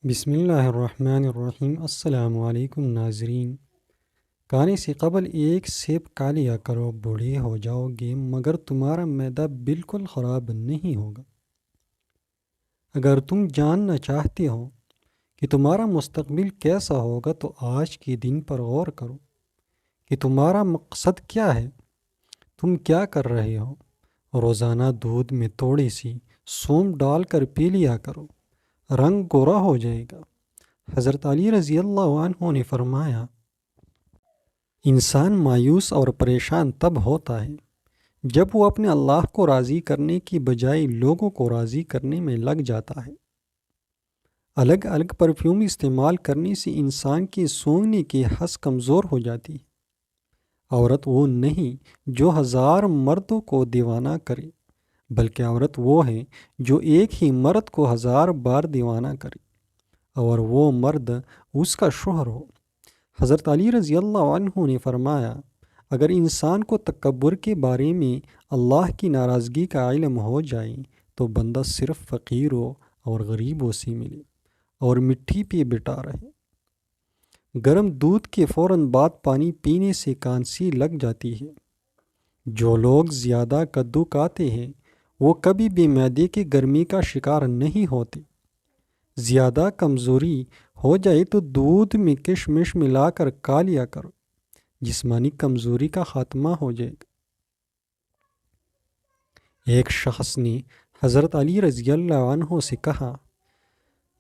بسم اللہ الرحمن الرحیم۔ السلام علیکم ناظرین۔ کھانے سے قبل ایک سیب کھا لیا کرو، بوڑھے ہو جاؤ گے مگر تمہارا معدہ بالکل خراب نہیں ہوگا۔ اگر تم جاننا چاہتے ہو کہ تمہارا مستقبل کیسا ہوگا تو آج کے دن پر غور کرو کہ تمہارا مقصد کیا ہے، تم کیا کر رہے ہو۔ روزانہ دودھ میں تھوڑی سی سونف ڈال کر پی لیا کرو، رنگ گورا ہو جائے گا۔ حضرت علی رضی اللہ عنہ نے فرمایا، انسان مایوس اور پریشان تب ہوتا ہے جب وہ اپنے اللہ کو راضی کرنے کی بجائے لوگوں کو راضی کرنے میں لگ جاتا ہے۔ الگ الگ پرفیوم استعمال کرنے سے انسان کی سونگنے کی حس کمزور ہو جاتی ہے۔ عورت وہ نہیں جو 1000 مردوں کو دیوانہ کرے، بلکہ عورت وہ ہے جو ایک ہی مرد کو 1000 بار دیوانہ کرے اور وہ مرد اس کا شوہر ہو۔ حضرت علی رضی اللہ عنہ نے فرمایا، اگر انسان کو تکبر کے بارے میں اللہ کی ناراضگی کا علم ہو جائے تو بندہ صرف فقیروں اور غریبوں سے ملے اور مٹی پہ بٹا رہے۔ گرم دودھ کے فوراً بعد پانی پینے سے کھانسی لگ جاتی ہے۔ جو لوگ زیادہ کدو کھاتے ہیں وہ کبھی بھی معدے کی گرمی کا شکار نہیں ہوتے۔ زیادہ کمزوری ہو جائے تو دودھ میں کشمش ملا کر کھا لیا کرو، جسمانی کمزوری کا خاتمہ ہو جائے گا۔ ایک شخص نے حضرت علی رضی اللہ عنہ سے کہا،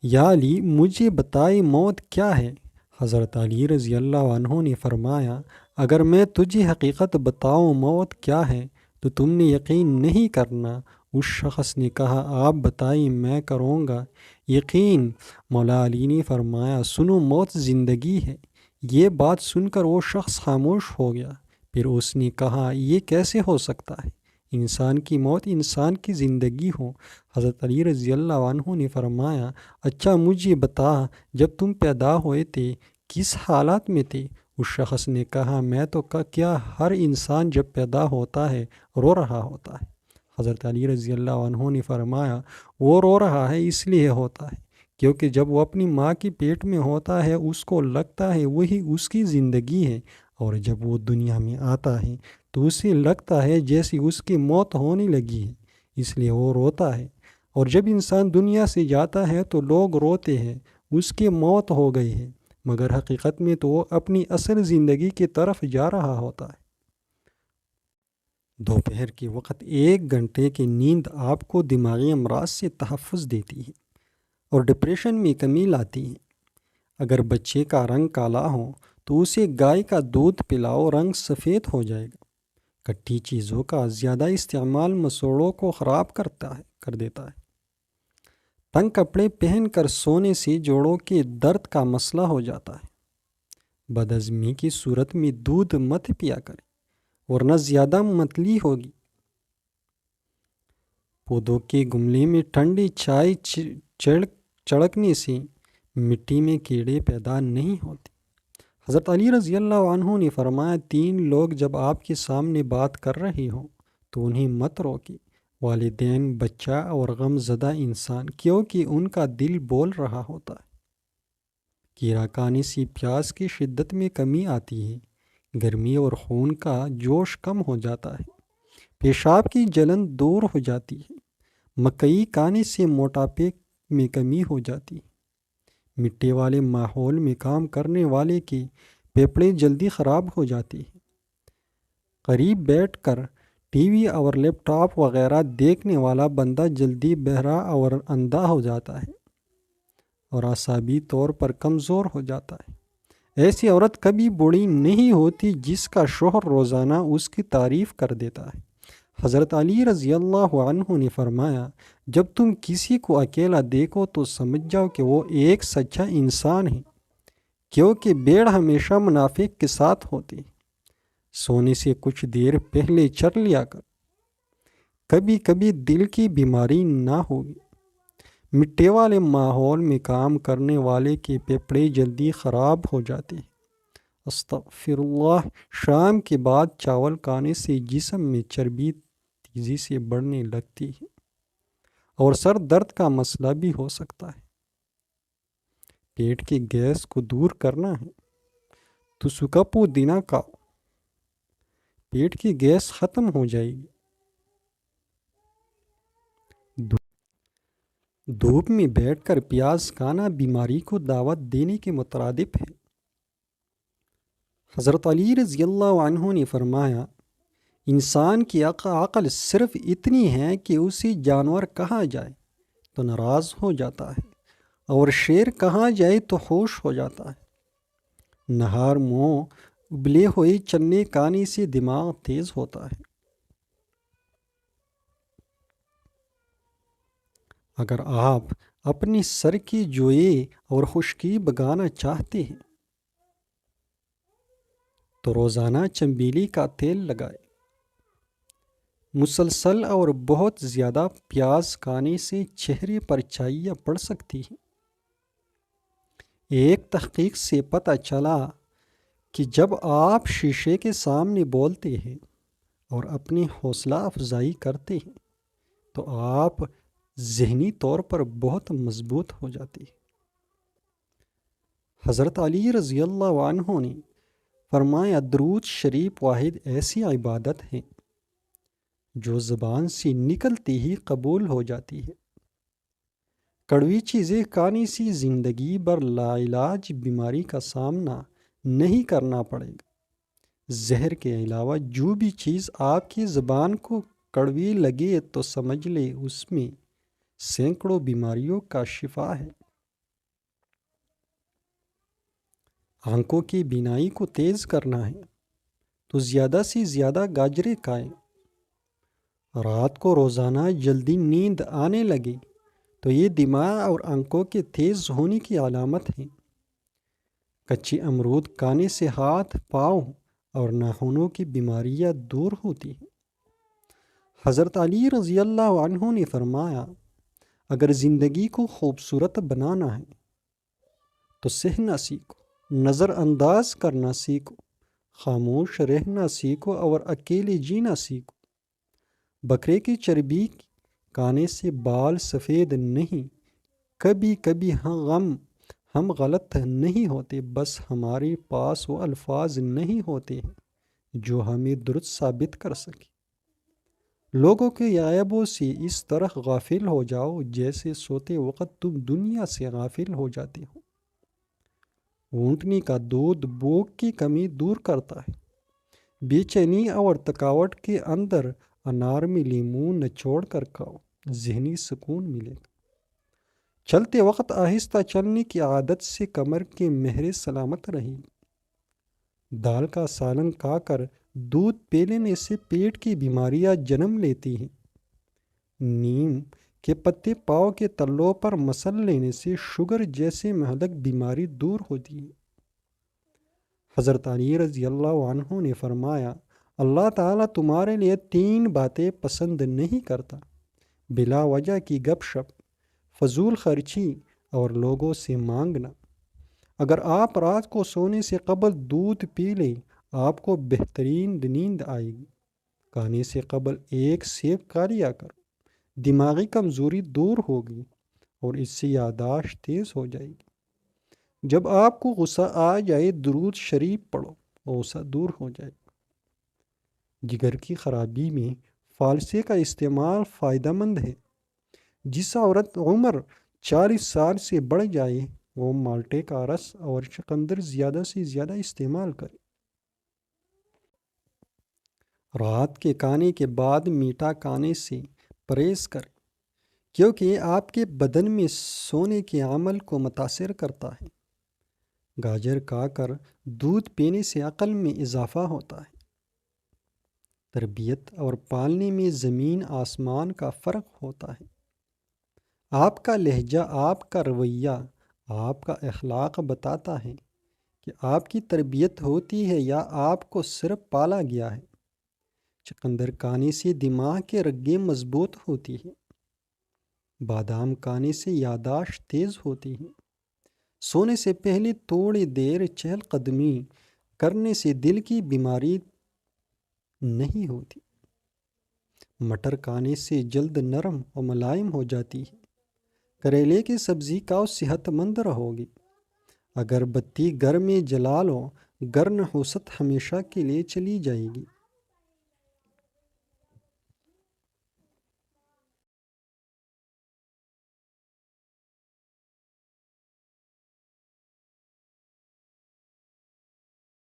یا علی مجھے بتائے موت کیا ہے؟ حضرت علی رضی اللہ عنہ نے فرمایا، اگر میں تجھے حقیقت بتاؤں موت کیا ہے تو تم نے یقین نہیں کرنا۔ اس شخص نے کہا، آپ بتائیں، میں کروں گا یقین۔ مولا علی نے فرمایا، سنو، موت زندگی ہے۔ یہ بات سن کر وہ شخص خاموش ہو گیا۔ پھر اس نے کہا، یہ کیسے ہو سکتا ہے؟ انسان کی موت انسان کی زندگی ہو۔ حضرت علی رضی اللہ عنہ نے فرمایا، اچھا مجھے بتا، جب تم پیدا ہوئے تھے کس حالات میں تھے؟ اس شخص نے کہا، میں تو کیا ہر انسان جب پیدا ہوتا ہے رو رہا ہوتا ہے۔ حضرت علی رضی اللہ عنہ نے فرمایا، وہ رو رہا ہے اس لیے ہوتا ہے کیونکہ جب وہ اپنی ماں کے پیٹ میں ہوتا ہے اس کو لگتا ہے وہی اس کی زندگی ہے، اور جب وہ دنیا میں آتا ہے تو اسے لگتا ہے جیسی اس کی موت ہونے لگی ہے، اس لیے وہ روتا ہے۔ اور جب انسان دنیا سے جاتا ہے تو لوگ روتے ہیں، اس کی موت ہو گئی ہے، مگر حقیقت میں تو وہ اپنی اصل زندگی کی طرف جا رہا ہوتا ہے۔ دوپہر کے وقت 1 گھنٹے کی نیند آپ کو دماغی امراض سے تحفظ دیتی ہے اور ڈپریشن میں کمی لاتی ہے۔ اگر بچے کا رنگ کالا ہو تو اسے گائے کا دودھ پلاؤ، رنگ سفید ہو جائے گا۔ کھٹی چیزوں کا زیادہ استعمال مسوڑوں کو خراب کر دیتا ہے۔ تنگ کپڑے پہن کر سونے سے جوڑوں کے درد کا مسئلہ ہو جاتا ہے۔ بدہضمی کی صورت میں دودھ مت پیا کرے ورنہ زیادہ متلی ہوگی۔ پودوں کے گملے میں ٹھنڈی چائے چڑکنے سے مٹی میں کیڑے پیدا نہیں ہوتے۔ حضرت علی رضی اللہ عنہ نے فرمایا، 3 لوگ جب آپ کے سامنے بات کر رہے ہوں تو انہیں مت روکے، والدین، بچہ اور غم زدہ انسان، کیونکہ ان کا دل بول رہا ہوتا ہے۔ کیڑا کھانے سے پیاس کی شدت میں کمی آتی ہے، گرمی اور خون کا جوش کم ہو جاتا ہے، پیشاب کی جلن دور ہو جاتی ہے۔ مکئی کھانے سے موٹاپے میں کمی ہو جاتی ہے۔ مٹی والے ماحول میں کام کرنے والے کی پھیپھڑے جلدی خراب ہو جاتی ہیں۔ قریب بیٹھ کر ٹی وی اور لیپ ٹاپ وغیرہ دیکھنے والا بندہ جلدی بہرا اور اندھا ہو جاتا ہے اور اعصابی طور پر کمزور ہو جاتا ہے۔ ایسی عورت کبھی بوڑھی نہیں ہوتی جس کا شوہر روزانہ اس کی تعریف کر دیتا ہے۔ حضرت علی رضی اللہ عنہ نے فرمایا، جب تم کسی کو اکیلا دیکھو تو سمجھ جاؤ کہ وہ ایک سچا انسان ہے، کیونکہ بھیڑ ہمیشہ منافق کے ساتھ ہوتی ہے۔ سونے سے کچھ دیر پہلے چر لیا کر، کبھی کبھی دل کی بیماری نہ ہوگی۔ مٹی والے ماحول میں کام کرنے والے کے پھیپھڑے جلدی خراب ہو جاتے ہیں۔ استغفر اللہ۔ شام کے بعد چاول کھانے سے جسم میں چربی تیزی سے بڑھنے لگتی ہے اور سر درد کا مسئلہ بھی ہو سکتا ہے۔ پیٹ کی گیس کو دور کرنا ہے تو سوکھا پودینہ کھاؤ، پیٹ کی گیس ختم ہو جائے گی۔ دھوپ میں بیٹھ کر پیاز کھانا بیماری کو دعوت دینے کے مترادف ہے۔ حضرت علی رضی اللہ عنہ نے فرمایا، انسان کی عقل صرف اتنی ہے کہ اسے جانور کہا جائے تو ناراض ہو جاتا ہے اور شیر کہا جائے تو خوش ہو جاتا ہے۔ نہار منہ ابلے ہوئے چنے کھانے سے دماغ تیز ہوتا ہے۔ اگر آپ اپنے سر کی جوئیں اور خشکی بگانا چاہتے ہیں تو روزانہ چنبیلی کا تیل لگائیں۔ مسلسل اور بہت زیادہ پیاز کھانے سے چہرے پر چھائیاں پڑ سکتی ہیں۔ ایک تحقیق سے پتہ چلا کہ جب آپ شیشے کے سامنے بولتے ہیں اور اپنی حوصلہ افزائی کرتے ہیں تو آپ ذہنی طور پر بہت مضبوط ہو جاتے ہیں۔ حضرت علی رضی اللہ عنہ نے فرمایا، درود شریف واحد ایسی عبادت ہے جو زبان سے نکلتی ہی قبول ہو جاتی ہے۔ کڑوی چیزیں کھانے سے زندگی بھر لاعلاج بیماری کا سامنا نہیں کرنا پڑے گا۔ زہر کے علاوہ جو بھی چیز آپ کی زبان کو کڑوی لگے تو سمجھ لے اس میں سینکڑوں بیماریوں کا شفا ہے۔ آنکھوں کی بینائی کو تیز کرنا ہے تو زیادہ سے زیادہ گاجریں کھائیں۔ رات کو روزانہ جلدی نیند آنے لگے تو یہ دماغ اور آنکھوں کے تیز ہونے کی علامت ہے۔ کچے امرود کھانے سے ہاتھ، پاؤں اور ناخنوں کی بیماریاں دور ہوتی ہیں۔ حضرت علی رضی اللہ عنہ نے فرمایا، اگر زندگی کو خوبصورت بنانا ہے تو سہنا سیکھو، نظر انداز کرنا سیکھو، خاموش رہنا سیکھو اور اکیلے جینا سیکھو۔ بکرے کی چربی کھانے سے بال سفید نہیں، کبھی کبھی ہم غلط نہیں ہوتے، بس ہمارے پاس وہ الفاظ نہیں ہوتے ہیں جو ہمیں درست ثابت کر سکیں۔ لوگوں کے عیبوں سے اس طرح غافل ہو جاؤ جیسے سوتے وقت تم دنیا سے غافل ہو جاتے ہو۔ اونٹنی کا دودھ بھوک کی کمی دور کرتا ہے۔ بے چینی اور تھکاوٹ کے اندر انار میں لیموں نچوڑ کر کھاؤ، ذہنی سکون ملے گا۔ چلتے وقت آہستہ چلنے کی عادت سے کمر کے مہرے سلامت رہے گی۔ دال کا سالن کھا کر دودھ پی لینے سے پیٹ کی بیماریاں جنم لیتی ہیں۔ نیم کے پتے پاؤں کے تلوں پر مسل لینے سے شوگر جیسے مہلک بیماری دور ہوتی ہے۔ حضرت علی رضی اللہ عنہ نے فرمایا، اللہ تعالیٰ تمہارے لیے 3 باتیں پسند نہیں کرتا: بلا وجہ کی گپ شپ، فضول خرچی اور لوگوں سے مانگنا۔ اگر آپ رات کو سونے سے قبل دودھ پی لیں آپ کو بہترین نیند آئے گی۔ کھانے سے قبل 1 سیب کھا لیا کرو، دماغی کمزوری دور ہوگی اور اس سے یادداشت تیز ہو جائے گی۔ جب آپ کو غصہ آ جائے درود شریف پڑھو، غصہ دور ہو جائے گا۔ جگر کی خرابی میں فالسے کا استعمال فائدہ مند ہے۔ جس عورت عمر 40 سال سے بڑھ جائے وہ مالٹے کا رس اور چقندر زیادہ سے زیادہ استعمال کرے۔ رات کے کھانے کے بعد میٹھا کھانے سے پرہیز کریں کیونکہ یہ آپ کے بدن میں سونے کے عمل کو متاثر کرتا ہے۔ گاجر کھا کر دودھ پینے سے عقل میں اضافہ ہوتا ہے۔ تربیت اور پالنے میں زمین آسمان کا فرق ہوتا ہے۔ آپ کا لہجہ، آپ کا رویہ، آپ کا اخلاق بتاتا ہے کہ آپ کی تربیت ہوتی ہے یا آپ کو صرف پالا گیا ہے۔ چقندر کھانے سے دماغ کے رگیں مضبوط ہوتی ہیں۔ بادام کھانے سے یادداشت تیز ہوتی ہے۔ سونے سے پہلے تھوڑی دیر چہل قدمی کرنے سے دل کی بیماری نہیں ہوتی۔ مٹر کھانے سے جلد نرم اور ملائم ہو جاتی ہے۔ کریلے کی سبزی کھاؤ، صحت مند رہو گی۔ اگر بتی گھر میں جلا لو، گر نحوست ہمیشہ کے لیے چلی جائے گی۔